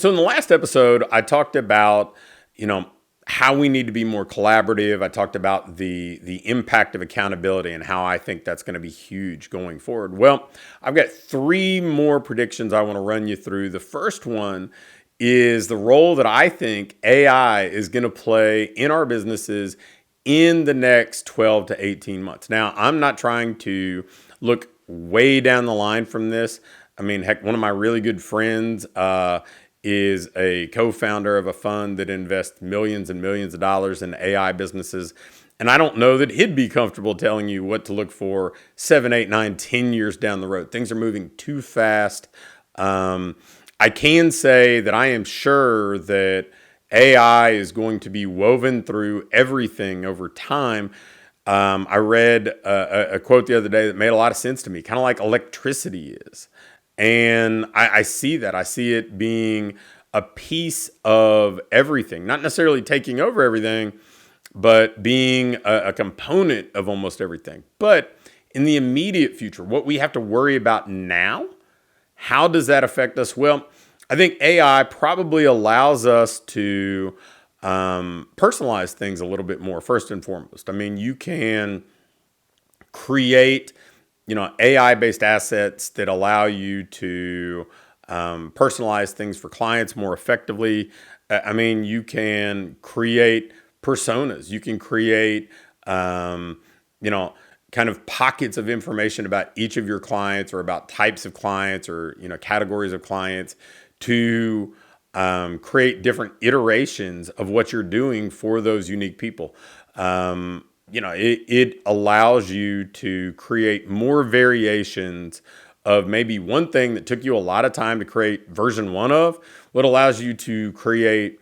So in the last episode, I talked about, you know, how we need to be more collaborative. I talked about the impact of accountability and how I think that's going to be huge going forward. Well, I've got three more predictions I want to run you through. The first one is the role that I think AI is going to play in our businesses in the next 12 to 18 months. Now, I'm not trying to look way down the line from this. I mean, heck, one of my really good friends is a co-founder of a fund that invests millions and millions of dollars in AI businesses. And I don't know that he'd be comfortable telling you what to look for 7, 8, 9, 10 years down the road. Things are moving too fast. I can say that I am sure that AI is going to be woven through everything over time. I read a quote the other day that made a lot of sense to me, kind of like electricity is. And I see that. I see it being a piece of everything, not necessarily taking over everything, but being a component of almost everything. But in the immediate future, what we have to worry about now, how does that affect us? Well, I think AI probably allows us to personalize things a little bit more, first and foremost. I mean, you can create AI-based assets that allow you to personalize things for clients more effectively. I mean, you can create personas. You can create, kind of pockets of information about each of your clients or about types of clients or, categories of clients to create different iterations of what you're doing for those unique people. It allows you to create more variations of maybe one thing that took you a lot of time to create version one of. What allows you to create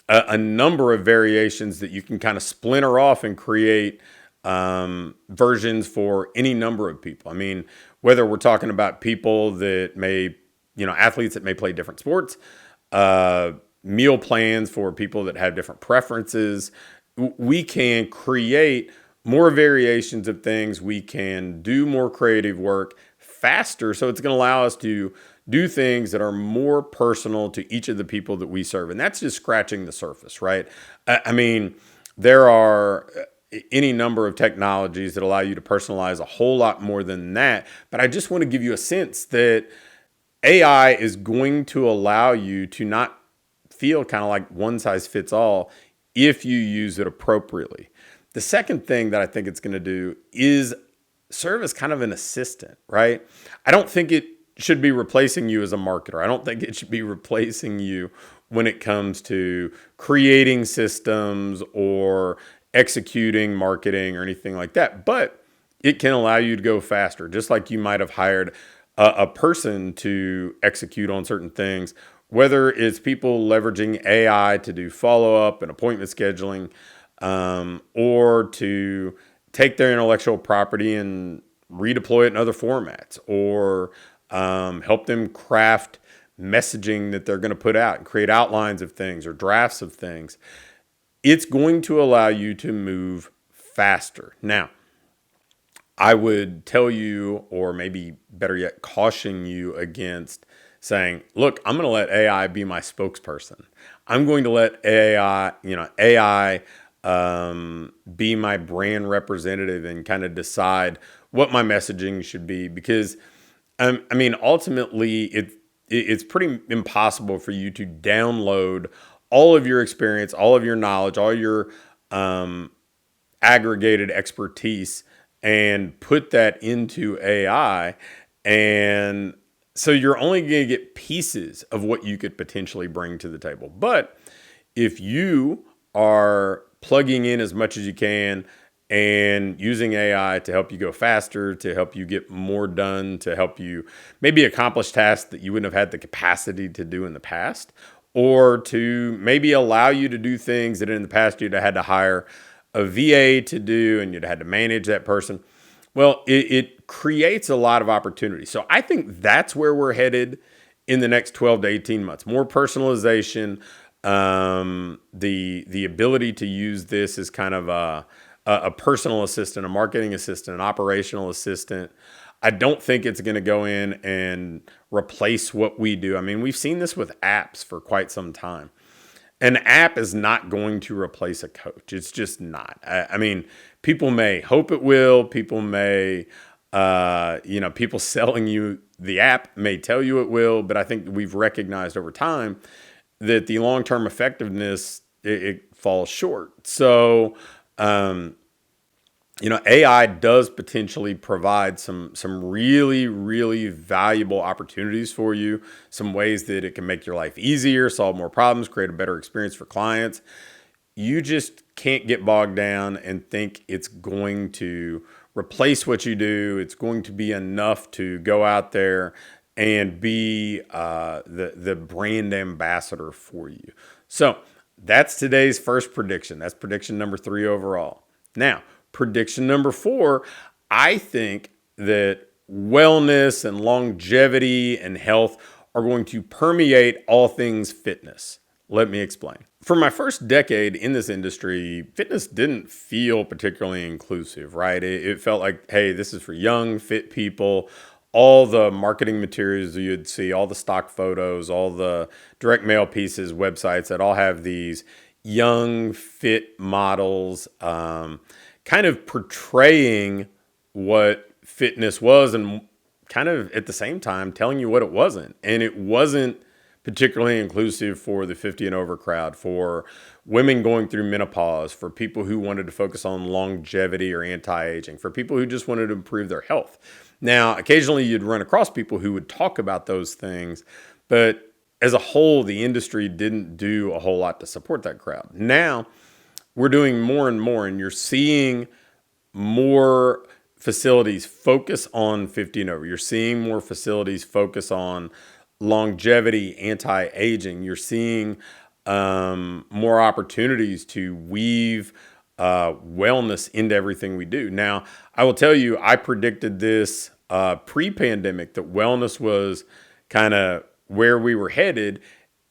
a number of variations that you can kind of splinter off and create versions for any number of people. I mean, whether we're talking about people that may, athletes that may play different sports, meal plans for people that have different preferences, we can create more variations of things. We can do more creative work faster. So it's going to allow us to do things that are more personal to each of the people that we serve. And that's just scratching the surface, right? I mean, there are any number of technologies that allow you to personalize a whole lot more than that. But I just want to give you a sense that AI is going to allow you to not feel kind of like one size fits all if you use it appropriately. The second thing that I think it's going to do is serve as kind of an assistant, right? I don't think it should be replacing you as a marketer. I don't think it should be replacing you when it comes to creating systems or executing marketing or anything like that. But it can allow you to go faster, just like you might have hired a person to execute on certain things, whether it's people leveraging AI to do follow-up and appointment scheduling, or to take their intellectual property and redeploy it in other formats, or help them craft messaging that they're going to put out and create outlines of things or drafts of things. It's going to allow you to move faster. Now, I would tell you, or maybe better yet, caution you against saying, look, I'm going to let AI be my spokesperson. I'm going to let AI be my brand representative and kind of decide what my messaging should be. Because, ultimately, it's pretty impossible for you to download all of your experience, all of your knowledge, all your aggregated expertise and put that into AI. And so you're only going to get pieces of what you could potentially bring to the table. But if you are plugging in as much as you can and using AI to help you go faster, to help you get more done, to help you maybe accomplish tasks that you wouldn't have had the capacity to do in the past, or to maybe allow you to do things that in the past you'd have had to hire a VA to do and you'd had to manage that person. Well, it creates a lot of opportunity. So I think that's where we're headed in the next 12 to 18 months. More personalization, the ability to use this as kind of a personal assistant, a marketing assistant, an operational assistant. I don't think it's going to go in and replace what we do. I mean, we've seen this with apps for quite some time. An app is not going to replace a coach. It's just not. I mean, people may hope it will. People may, people selling you the app may tell you it will. But I think we've recognized over time that the long-term effectiveness, it falls short. So, AI does potentially provide some really, really valuable opportunities for you, some ways that it can make your life easier, solve more problems, create a better experience for clients. You just can't get bogged down and think it's going to replace what you do. It's going to be enough to go out there and be the brand ambassador for you. So that's today's first prediction. That's prediction number 3 overall. Now, prediction number 4, I think that wellness and longevity and health are going to permeate all things fitness. Let me explain. For my first decade in this industry, fitness didn't feel particularly inclusive, right? It felt like, hey, this is for young, fit people. All the marketing materials you'd see, all the stock photos, all the direct mail pieces, websites that all have these young, fit models, kind of portraying what fitness was and kind of at the same time telling you what it wasn't. And it wasn't particularly inclusive for the 50 and over crowd, for women going through menopause, for people who wanted to focus on longevity or anti-aging, for people who just wanted to improve their health. Now, occasionally you'd run across people who would talk about those things, but as a whole, the industry didn't do a whole lot to support that crowd. Now, we're doing more and more, and you're seeing more facilities focus on 50 and over. You're seeing more facilities focus on longevity, anti-aging. You're seeing more opportunities to weave wellness into everything we do. Now, I will tell you, I predicted this pre-pandemic, that wellness was kind of where we were headed.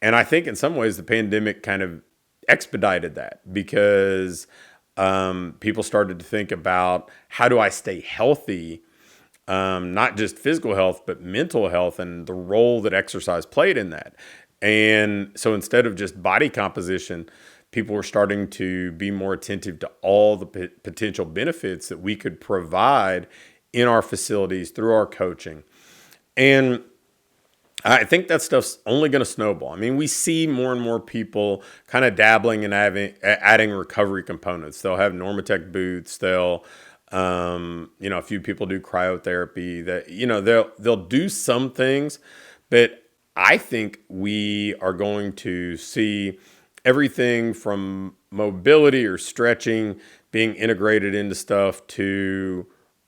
And I think in some ways the pandemic kind of expedited that, because people started to think about, how do I stay healthy? Not just physical health, but mental health, and the role that exercise played in that. And so instead of just body composition, people were starting to be more attentive to all the potential benefits that we could provide in our facilities through our coaching. And I think that stuff's only going to snowball. I mean, we see more and more people kind of dabbling and adding recovery components. They'll have Normatec boots. They'll, a few people do cryotherapy. That they'll do some things, but I think we are going to see everything from mobility or stretching being integrated into stuff to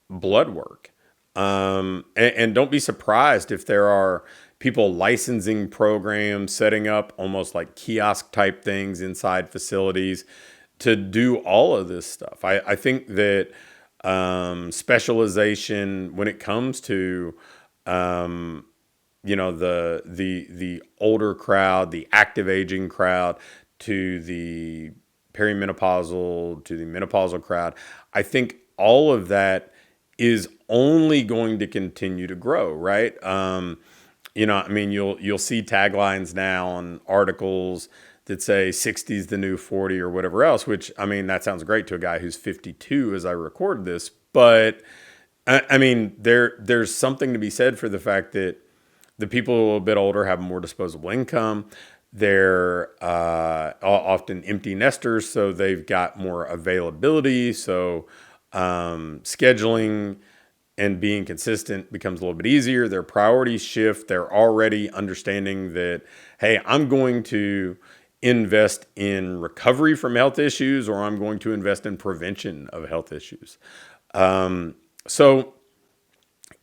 blood work. And don't be surprised if there are people licensing programs, setting up almost like kiosk type things inside facilities to do all of this stuff. I think that specialization, when it comes to the older crowd, the active aging crowd, to the perimenopausal, to the menopausal crowd, I think all of that is only going to continue to grow, right? You'll see taglines now on articles that say 60 is the new 40 or whatever else, which, that sounds great to a guy who's 52 as I record this. But there's something to be said for the fact that the people a little bit older have more disposable income. They're often empty nesters, so they've got more availability. So scheduling and being consistent becomes a little bit easier. Their priorities shift. They're already understanding that, hey, I'm going to invest in recovery from health issues, or I'm going to invest in prevention of health issues. So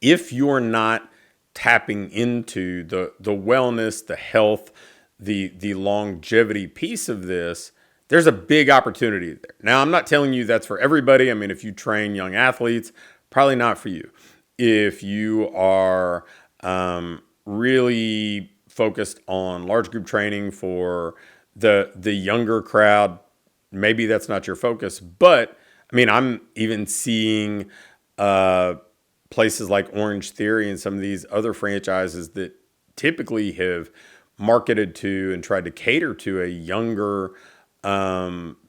if you're not tapping into the wellness, the health, the longevity piece of this, there's a big opportunity there. Now, I'm not telling you that's for everybody. If you train young athletes, probably not for you. If you are really focused on large group training for the younger crowd, maybe that's not your focus. But I'm even seeing places like Orange Theory and some of these other franchises that typically have marketed to and tried to cater to a younger,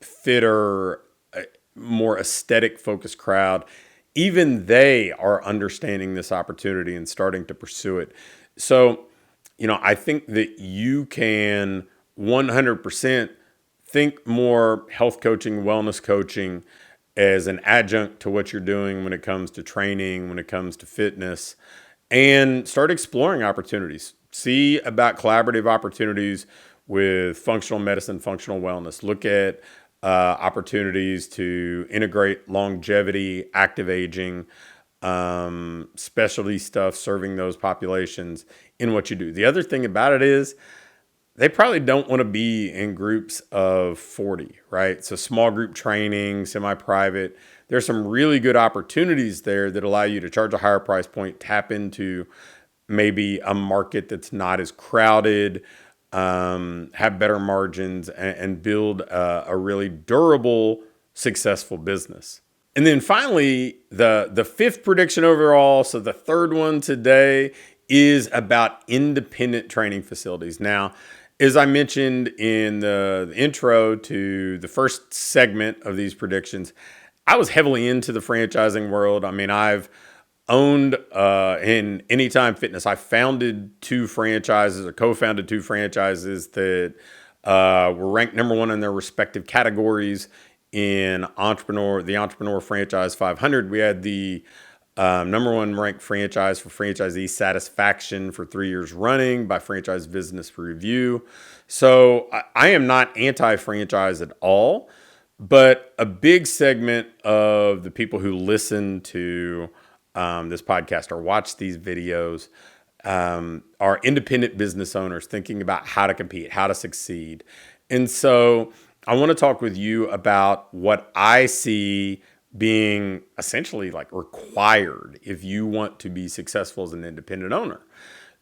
fitter, more aesthetic focused crowd, even they are understanding this opportunity and starting to pursue it. So, I think that you can 100% think more health coaching, wellness coaching as an adjunct to what you're doing when it comes to training, when it comes to fitness, and start exploring opportunities. See about collaborative opportunities with functional medicine, functional wellness. Look at opportunities to integrate longevity, active aging, specialty stuff, serving those populations in what you do. The other thing about it is they probably don't want to be in groups of 40, right? So small group training, semi-private. There's some really good opportunities there that allow you to charge a higher price point, tap into maybe a market that's not as crowded, have better margins, and build a really durable, successful business. And then finally, the fifth prediction overall, so the third one today, is about independent training facilities. Now, as I mentioned in the intro to the first segment of these predictions, I was heavily into the franchising world. I mean, I've owned in Anytime Fitness. I founded two franchises or co-founded two franchises that were ranked number one in their respective categories in the Entrepreneur Franchise 500. We had the number one ranked franchise for franchisee satisfaction for 3 years running by Franchise Business Review. So I am not anti-franchise at all, but a big segment of the people who listen to this podcast or watch these videos are independent business owners thinking about how to compete, how to succeed. And so I want to talk with you about what I see being essentially like required if you want to be successful as an independent owner.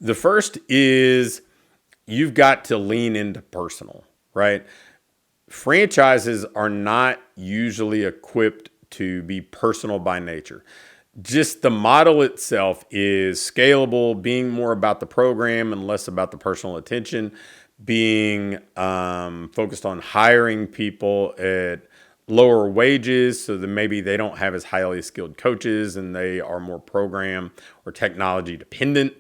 The first is you've got to lean into personal, right? Franchises are not usually equipped to be personal by nature. Just the model itself is scalable, being more about the program and less about the personal attention, being focused on hiring people at lower wages so that maybe they don't have as highly skilled coaches and they are more program or technology dependent.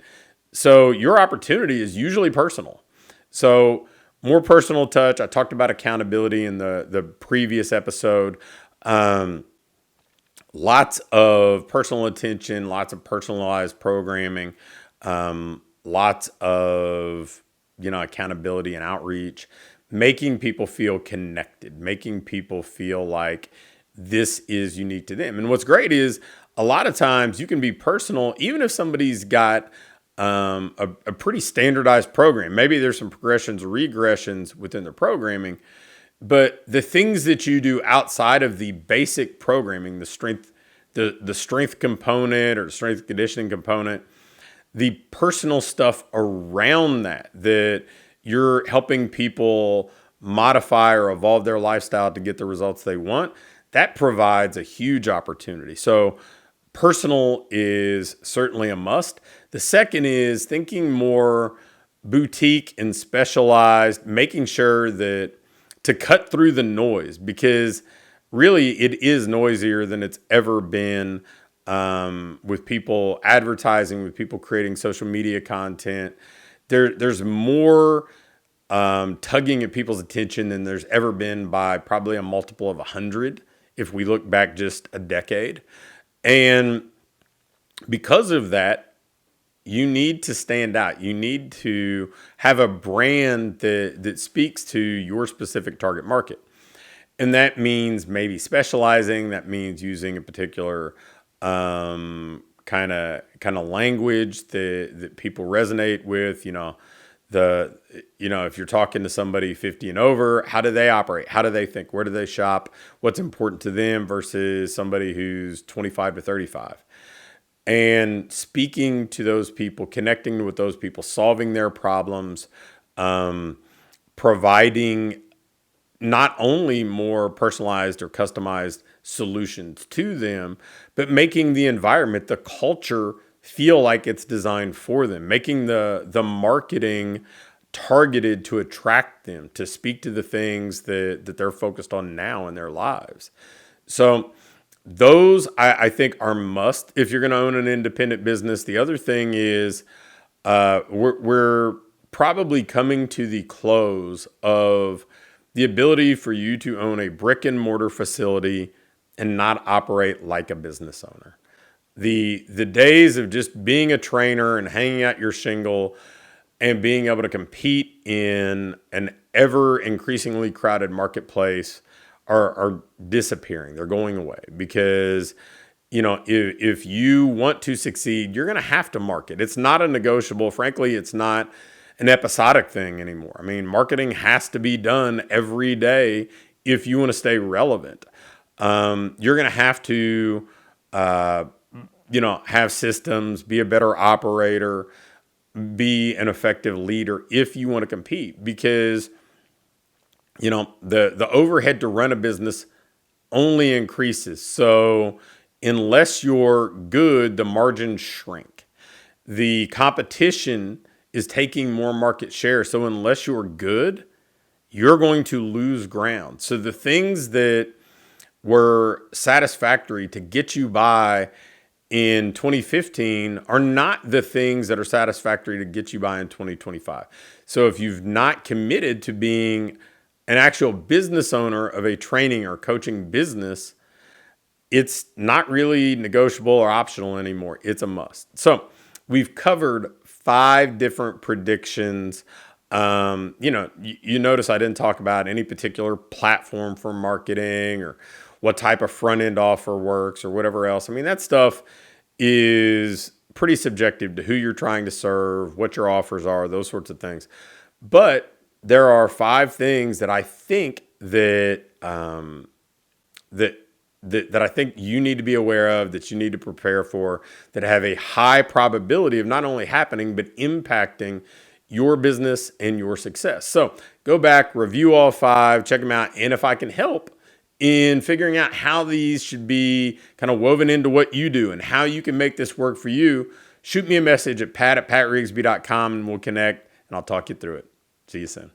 So your opportunity is usually personal. So more personal touch. I talked about accountability in the previous episode. Lots of personal attention, lots of personalized programming, lots of accountability and outreach, making people feel connected, making people feel like this is unique to them. And what's great is a lot of times you can be personal, even if somebody's got a pretty standardized program. Maybe there's some progressions or regressions within the programming, but the things that you do outside of the basic programming, the strength component or the strength conditioning component, the personal stuff around that you're helping people modify or evolve their lifestyle to get the results they want, that provides a huge opportunity. So personal is certainly a must. The second is thinking more boutique and specialized, making sure that to cut through the noise, because really it is noisier than it's ever been with people advertising, with people creating social media content. There's more tugging at people's attention than there's ever been by probably a multiple of 100 if we look back just a decade. And because of that, you need to stand out. You need to have a brand that speaks to your specific target market. And that means maybe specializing. That means using a particular kind of language that people resonate with. If you're talking to somebody 50 and over, how do they operate? How do they think? Where do they shop? What's important to them versus somebody who's 25 to 35? And speaking to those people, connecting with those people, solving their problems, providing not only more personalized or customized solutions to them, but making the environment, the culture feel like it's designed for them, making the marketing targeted to attract them, to speak to the things that they're focused on now in their lives. So those I think are must if you're going to own an independent business. The other thing is we're probably coming to the close of the ability for you to own a brick and mortar facility and not operate like a business owner. The days of just being a trainer and hanging out your shingle and being able to compete in an ever increasingly crowded marketplace are disappearing. They're going away because, if you want to succeed, you're going to have to market. It's not a negotiable. Frankly, it's not an episodic thing anymore. I mean, marketing has to be done every day if you want to stay relevant. You're going to have to, have systems, be a better operator, be an effective leader if you want to compete, because the overhead to run a business only increases. So unless you're good, the margins shrink. The competition is taking more market share. So unless you're good, you're going to lose ground. So the things that were satisfactory to get you by in 2015 are not the things that are satisfactory to get you by in 2025. So if you've not committed to being an actual business owner of a training or coaching business, it's not really negotiable or optional anymore. It's a must. So we've covered 5 different predictions. You notice I didn't talk about any particular platform for marketing or what type of front end offer works or whatever else. I mean, that stuff is pretty subjective to who you're trying to serve, what your offers are, those sorts of things. But there are 5 things that I think that I think you need to be aware of, that you need to prepare for, that have a high probability of not only happening but impacting your business and your success. So go back, review all 5, check them out, and if I can help in figuring out how these should be kind of woven into what you do and how you can make this work for you, shoot me a message at pat@patrigsby.com and we'll connect and I'll talk you through it. See you soon.